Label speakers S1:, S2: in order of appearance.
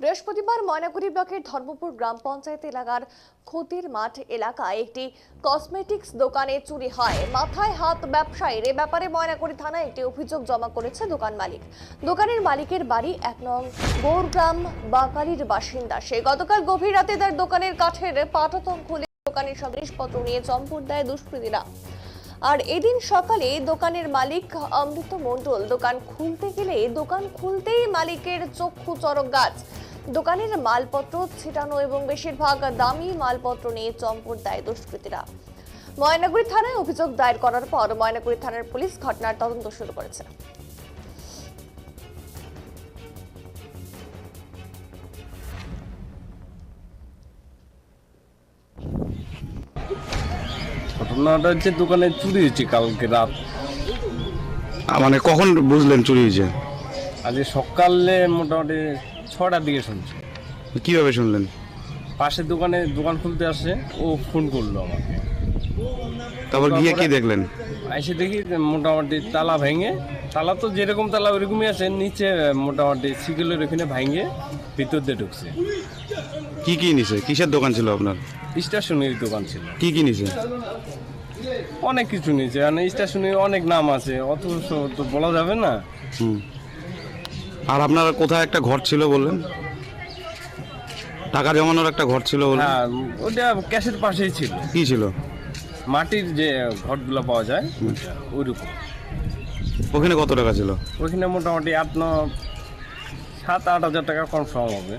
S1: বৃহস্পতিবার ময়নাগুড়ি ব্লকের ধর্মপুর গ্রাম পঞ্চায়েত এলাকার ক্ষতির মাঠ এলাকায় একটি কসমেটিক্স দোকানে চুরি হয়। মাথায় হাত ব্যবসায়ীর এ ব্যাপারে ময়নাগুড়ি থানায় একটি অভিযোগ জমা করেছে দোকান মালিক। দোকানের মালিকের বাড়ি 1 নং গৌরগ্রাম বাকালির বাসিন্দা। সে গতকাল গভীর রাতে তার দোকানের কাঠের পাটাতন খুলে দোকানের সব জিনিসপত্র নিয়ে চম্পট দেয় দুষ্কৃতীরা। আর এদিন সকালে দোকানের মালিক অমৃত মণ্ডল দোকান খুলতে গেলে দোকান খুলতেই মালিকের চক্ষু চড়ক গাছ। দোকানের মালপত্র ছিটানো এবং বেশিরভাগ দামি মালপত্র নিয়ে চম্পট দেয় দুষ্কৃতীরা। ময়নাগুড়ি থানায় অভিযোগ দায়ের করার পর ময়নাগুড়ি থানার পুলিশ ঘটনার তদন্ত শুরু করেছে।
S2: ঘটনাটা হচ্ছে দোকানে চুরি হয়েছে কালকে রাত।
S3: মানে কখন বুঝলেন চুরি হয়েছে?
S2: আজকে সকালে মোটামুটি 6টার দিকে শুনছি।
S3: কিভাবে শুনলেন?
S2: পাশের দোকান খুলতে আসে, ও ফোন করলো আমাকে।
S3: তারপর গিয়ে কি দেখলেন?
S2: এসে দেখি মোটামুটি তালা ভেঙে, তালা তো যেরকম তালা ওইরকমই আছে, নিচে মোটামুটি সিকেলের ওখানে ভেঙে ভিতর দিয়ে ঢুকছে।
S3: কি কি নিছে? কিসের দোকান ছিল আপনার?
S2: স্টেশনারি দোকান ছিল।
S3: কি কি নিছে?
S2: অনেক কিছু নিচে, মানে স্টেশনারি অনেক নাম আছে, অত তো বলা যাবে না।
S3: আর আপনার কোথায় একটা ঘর ছিল বললেন? টাকা জমানোর একটা ঘর ছিল বললেন?
S2: হ্যাঁ, ওটা ক্যাশের পাশেই ছিল।
S3: কি ছিল?
S2: মাটির যে ঘরগুলো পাওয়া যায় ওইরকম।
S3: ওখানে কত টাকা ছিল?
S2: ওইখানে মোটামুটি 7-8 হাজার টাকা কনফার্ম হবে।